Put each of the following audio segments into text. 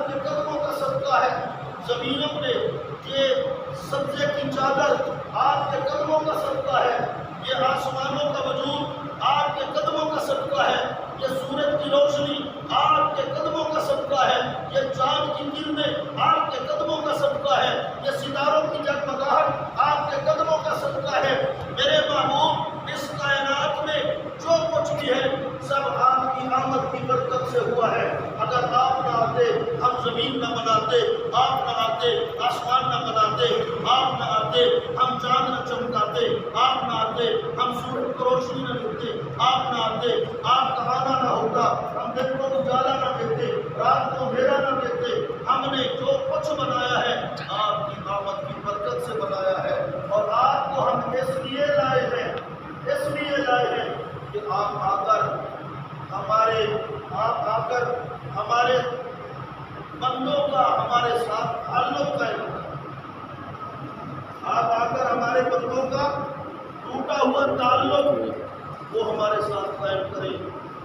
کے قدموں کا صدقہ ہے، زمینوں پہ یہ سبزے کی چادر آپ کے قدموں کا صدقہ ہے، یہ آسمانوں کا وجود آپ کے قدموں کا صدقہ ہے، یہ سورج کی روشنی آپ کے قدموں کا صدقہ ہے، یہ چاند کی کرنیں آپ کے قدموں کا صدقہ ہے، یہ ستاروں کی جگمگاہٹ آپ کے قدموں کا صدقہ ہے۔ میرے محبوب، اس کائنات میں جو کچھ بھی ہے سب آپ کی آمد کی برکت سے ہوا ہے۔ اگر آپ نہ آتے ہم زمین نہ بناتے، آپ نہ آتے آسمان نہ بناتے، آپ نہ آتے ہم چاند نہ چمکاتے، آپ نہ آتے ہم سورج کو روشنی نہ دیتے، آپ نہ آتے آپ کا آنا نہ ہوتا، ہم دن کو اجالا نہ دیتے، رات کو اندھیرا نہ دیتے۔ ہم نے جو کچھ بنایا ہے آپ کی آمد کی برکت سے بنایا ہے، اور آپ کو ہم اس لیے لائے ہیں کہ آپ آ کر ہمارے بندوں کا ہمارے ساتھ تعلق قائم کریں، آپ آ کر ہمارے بندوں کا ٹوٹا ہوا تعلق وہ ہمارے ساتھ قائم کریں۔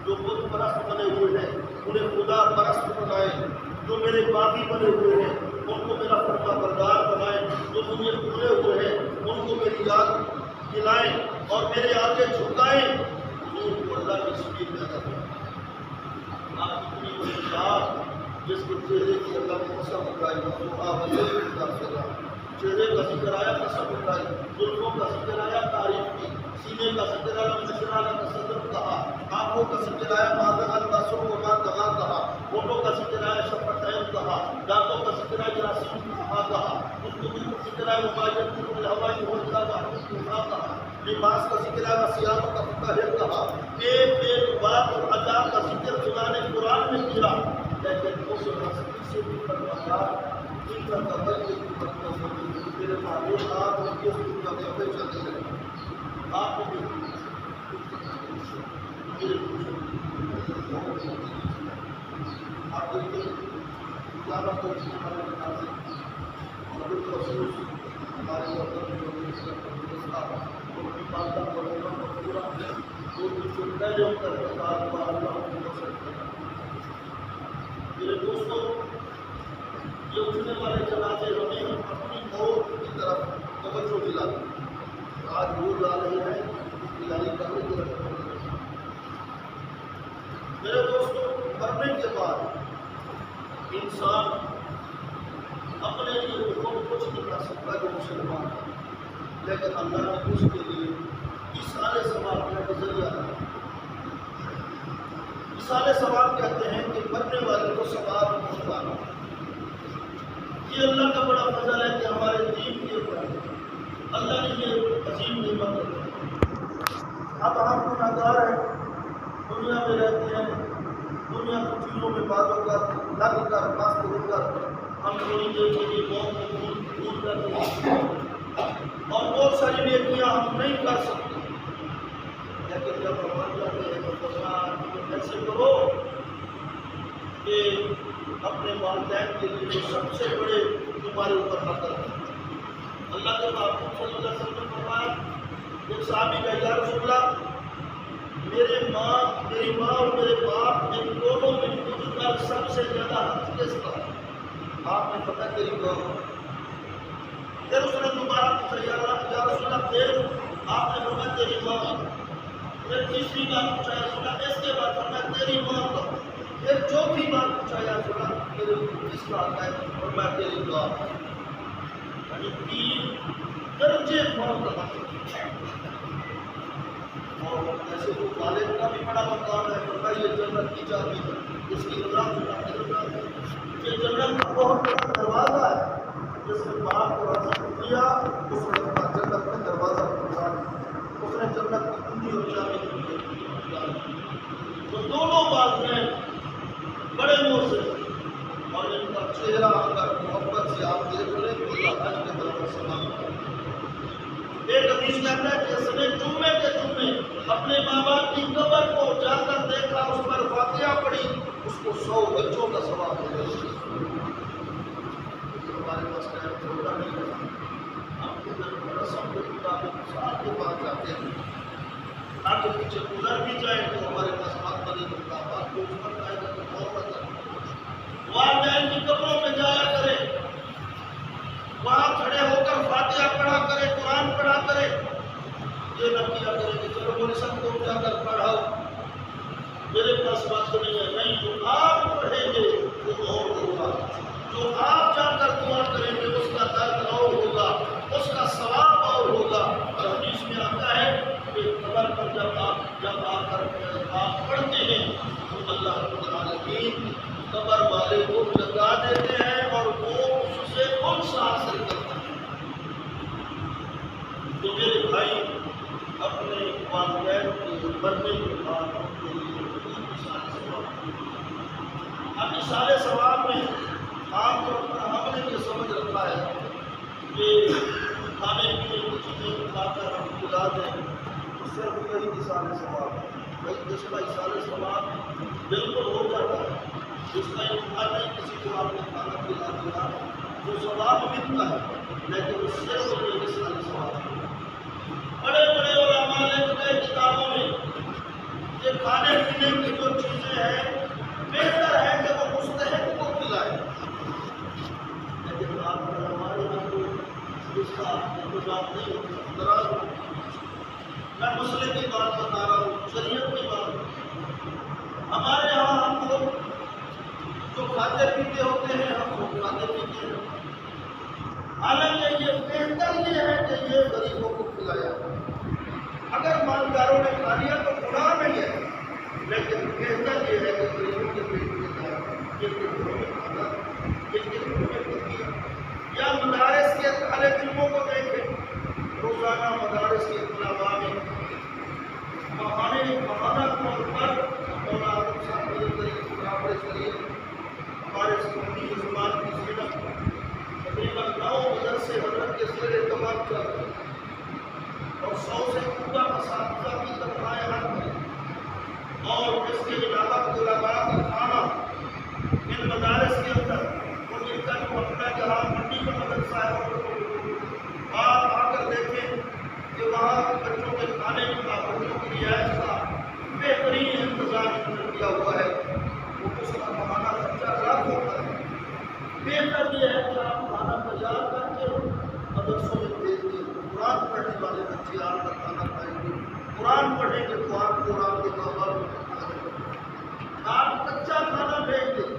جو بت پرست بنے ہوئے ہیں انہیں خدا پرست بنائیں، جو میرے باغی بنے ہوئے ہیں ان کو میرا فرما بردار بنائیں، جو مجھے بھولے ہوئے ہیں ان کو میری یاد دلائیں اور میرے آگے جھکائیں۔ حضور کو اللہ کی سبیل میں ادا کریں۔ آپ اتنی بڑی ذات جس کے چہرے کی اللہ نے قسم اٹھائی، چہرے کا ذکر آیا قسم اٹھائی، زلفوں کا ذکر آیا تعریف کی، سینے کا ذکر آیا مشرانہ کا صدر کہا، آنکھوں کا ذکر آیا مادہ البصر وما طغى کہا، ہونٹوں کا ذکر آیا شفتین کہا، دانتوں کا ذکر آیا جراثیم کہا، گفتگو کا ذکر آیا مباحثۃ الہوا الا وحی کہا، لباس کا ذکر آیا سیاحت کا مطہر کہا۔ ایک ایک بات اور ادا کا ذکر خدا نے قرآن میں کیا، لیکن اس ہستی سے بھی فرمایا ان کا توجہ کی مطلب میرے معبود آپ ان کے حکم کا دیتے چلتے رہے، آپ کو بھی آپ دیکھیں زیادہ تر ہمارے ناظرین اور بالخصوص ہمارے وطن جو ان کی پالتا پروگرام کو پورا وہ چنتا جو کر کے بعد کو اللہ کو پسند کرنا۔ میرے دوستوں، یہ اٹھنے والے جنازے ہمیں اپنی موت کی طرف توجہ دلا، آج بھول لا رہے ہیں دلائی کرنے کی طرف۔ میرے دوستوں، مرنے کے بعد انسان اپنے لیے بہت کچھ نہیں کر سکتا جو مسلمان ہے، لیکن اللہ نے اس کے لیے اِیصال ثواب کا ذریعہ ہے۔ اِیصال ثواب کہتے ہیں کہ مرنے والے کو ثواب پہنچانا۔ یہ اللہ کا بڑا فضل ہے کہ ہمارے دین کے اوپر اللہ نے یہ عظیم نعمت دی۔ اب ہم گناہگار ہیں، دنیا میں رہتے ہیں، دنیا کی چیزوں میں بازوں کا لگ کر مست ہو کر ہم تھوڑی دیر کے لیے موت کو بھول کرتے ہیں اور بہت ساری نیکیاں ہم نہیں کر سکتے، لیکن جب ہم مر جاتے ہیں تو ایسے کرو کہ اپنے والدین کے لیے سب سے بڑے تمہارے اوپر حق ہے۔ اللہ کے محبوب صلی اللہ علیہ وسلم نے فرمایا، ایک صحابی کا یا رسول اللہ، میری ماں اور میرے باپ ان دونوں میں مجھ پر سب سے زیادہ حق کس کا؟ آپ نے پتہ تیری ماں۔ پھر اس نے دوبارہ پوچھا، یا رسول اللہ، پھر آپ نے فرمایا تیری ماں۔ پھر تیسری بار پوچھا، یا رسول اللہ، اس کے بعد فرمایا تیری ماں کا۔ پھر چوتھی بار پوچھا، یا رسول اللہ، میرے کس کا آتا ہے؟ فرمایا تیری ماں۔ یعنی 3 درجے فرق رکھا۔ اور ایسے تو والد کا بھی بڑا مقام ہے، فرمایا یہ جنت کی چابی ہے، اس کی رضا ہے۔ یہ جنت کا بہت بڑا دروازہ ہے، جس نے باپ کو راضی کیا اس نے اپنا جنت کا دروازہ کھولا، اس نے جنت کی کنجی اور چابی دی۔ تو دونوں والدین بڑے موثر اور ان کا چہرہ اگر محبت سے آپ دیکھ لیں تو اللہ حج کے برابر سلام کرے۔ ایک حدیث کہتا ہے کہ اس نے جمعے کے جمعے اپنے ماں باپ کی قبر کو جا کر دیکھا، اس پر واقعہ پڑھی، اس کو 100 بچوں کا ثواب ملے۔ ہمارے پاس ٹائم چھوٹا نہیں ہے، ہم کو رسم کے مطابق ساتھ کے پاس جاتے ہیں، آگے پیچھے گزر بھی جائیں تو ہمارے پاس بات بنے تو بات کو اس پر آئے گا تو بہت والدین کی قبروں پہ جایا کرے، وہاں کھڑے ہو کر فاتحہ پڑھا کرے، قرآن پڑھا کرے۔ یہ نہ کیا کرے کہ چلو مجھے سب کو جا کر پڑھاؤ، میرے پاس وقت نہیں ہے۔ نہیں، جو آپ پڑھیں گے وہ اور ہوگا، جو آپ جا کر دعا کریں گے اس کا درد اور ہوگا، اس کا ثواب اور ہوگا۔ اور حدیث میں آتا ہے کہ قبر پر جب آ کر آپ پڑھتے ہیں تو اللہ رب العالمین قبر والے کو جگا دیتے ہیں اور وہ اس سے انس حاصل کرتے ہیں۔ تو میرے بھائی، اپنے والدین کے مرنے کے بعد اپنے لیے اب اِصال ثواب میں عام طور پر ہم نے یہ سمجھ رکھا ہے کہ کھانے پینے کی چیزیں کھا کر ہم کھلا دیں تو صرف وہی اِصال ثواب ہے۔ بھائی جس کا اِصال ثواب بالکل ہو جاتا ہے، جس کا انتظار نہیں کسی کو آپ نے کھانا کھلا دیا وہ ثواب ملتا ہے، لیکن اس سے وہ اِصال ثواب ہے۔ بڑے بڑے علماء لکھ گئے کتابوں میں کہ کھانے پینے کی جو چیزیں ہیں بہتر ہے کہ وہ مستحق کو کھلائے، لیکن آپ ہمارے یہاں تو اس کا انتظام نہیں ہوتا۔ میں مسئلے کی بات بتا رہا ہوں، شریعت کی بات۔ ہمارے یہاں ہم لوگ جو کھاتے پیتے ہوتے ہیں ہم لوگ کھاتے پیتے ہیں، حالانکہ یہ بہتر یہ ہے کہ یہ غریبوں کو کھلایا۔ اگر مالداروں نے کھا لیا تو گناہ نہیں ہے، لیکن بہتر یہ ہے کہ غریبوں کے پیٹ میں جائے، جن کے گھروں میں کھانا، جن کے گھروں میں ترقی۔ یا مدارس کے طالب علموں کو دیکھیں، روزانہ مدارس کے طلباء میں ماہانہ طور پر مولانا عالم صاحب ہمارے سنی زبان کی زینت تقریباً 9 مدرسے حضرت کے زیر اہتمام چل رہے ہیں اور 100 سے اوپر اساتذہ کی تنخواہیں حق ہیں، اور اس کے علاوہ طلباء کا کھانا ان مدارس کے اندر وہ جن کا جو اپنا جہاں منڈی کا مدرسہ ہے آپ آ کر دیکھیں کہ وہاں بچوں کے کھانے کا، بچوں کی رہائش کا بہترین انتظام کیا ہوا ہے۔ وہ اس کا ماہانہ خرچہ لاکھ ہوتا ہے۔ بہتر یہ ہے کہ آپ کھانا تیار کر کے مدرسوں میں بھیج دیں۔ قرآن پڑھنے والے بچے آپ کا کھانا کھائیں گے، قرآن پڑھیں گے تو آپ قرآن کے کاروبار میں آپ کچا کھانا بھیج دیں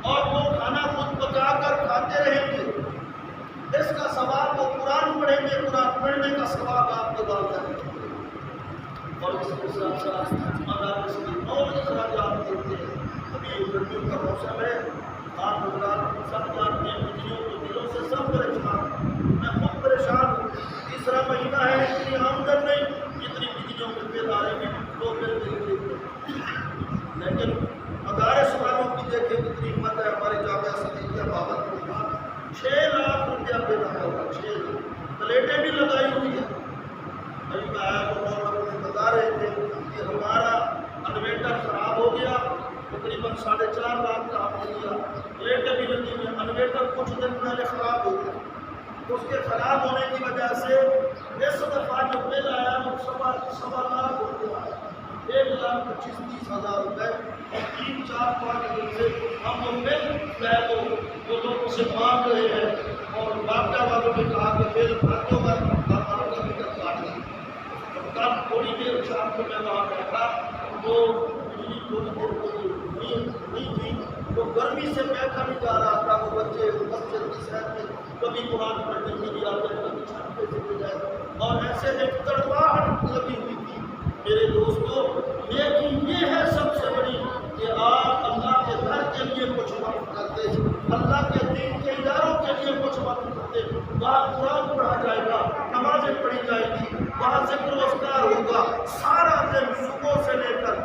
اور وہ کھانا خود پکا کر کھاتے رہیں گے۔ اس کا ثواب وہ قرآن پڑھیں گے، قرآن پڑھنے کا ثواب آپ کے والدین کو ملے گا۔ اور اس کے ساتھ ساتھ مدارس کی اور اخراجات دیتے ہیں۔ ابھی گرمیوں کا موسم ہے، آپ حضرات سب جانتے ہیں بجلیوں کے بلوں سے سب پریشان، میں خود پریشان ہوں۔ تیسرا مہینہ ہے، اتنی آمدن نہیں جتنی بجلیوں کے بل آ رہے ہیں، 2 بل دیتے ہیں۔ لیکن مدارس والوں کی دیکھیں کتنی ہمت ہے۔ ہمارے جامعہ صدیقیہ بابت میں 6 لاکھ روپیہ بل آیا ہوگا، 6 لاکھ پلیٹیں بھی لگائی ہوئی ہیں۔ ابھی میں آیا تو مجھے بتا رہے تھے کہ ہمارا انویٹر خراب ہو گیا، تقریباً 4.5 لاکھ کا ہم نے لیا، پلیٹیں بھی لگی ہوئی ہیں۔ انویٹر کچھ دن پہلے خراب ہو گیا، اس کے خراب ہونے کی وجہ سے اس دفعہ جو بل آیا وہ 1.25 لاکھ روپیہ آیا، 1,25,30,000 روپئے۔ اور 3-4-5 دن سے ہم وہ بل جو ہے وہ لوگوں سے مانگ رہے ہیں، اور باقیہ والوں نے کہا کہ بل بھرتے ہوئے کارخانوں کا میٹر کاٹ دیں۔ کل تھوڑی دیر شام کو میں وہاں بیٹھا تو بجلی تھوڑی دیر نہیں تھی، تو گرمی سے بیٹھا نہیں جا رہا تھا۔ وہ بچے مسجد کی سیر میں کبھی قرآن پڑھنے کے لیے آتے ہیں، کبھی چھت پہ چلے جائے، اور ایسے میں کڑواہٹ لگی ہوئی تھی۔ میرے دوستوں، لیکن یہ ہے سب سے بڑی کہ آپ اللہ کے گھر کے لیے کچھ وقت کرتے، اللہ کے دین کے اداروں کے لیے کچھ وقت کرتے۔ وہاں قرآن پڑھا جائے گا، نمازیں پڑھی جائے گی، وہاں ذکر و اذکار ہوگا، سارا دن صبح سے لے کر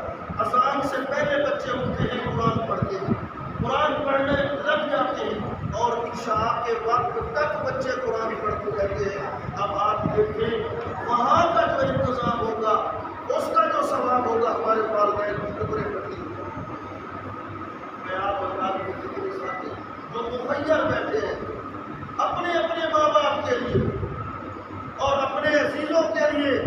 اذان سے پہلے بچے اٹھتے ہیں، قرآن پڑھتے ہیں، قرآن پڑھنے لگ جاتے ہیں، اور عشاء کے وقت تک بچے قرآن پڑھتے رہتے ہیں۔ اب آپ دیکھیں وہاں کا جو انتظام ہوگا، اس کا جو ثواب ہوگا، ہمارے والدین کی قبریں پڑتی ہیں۔ میں آپ حضرات کو ذکر ساتھی جو مخیر بیٹھے ہیں اپنے اپنے ماں باپ کے لیے اور اپنے عزیزوں کے لیے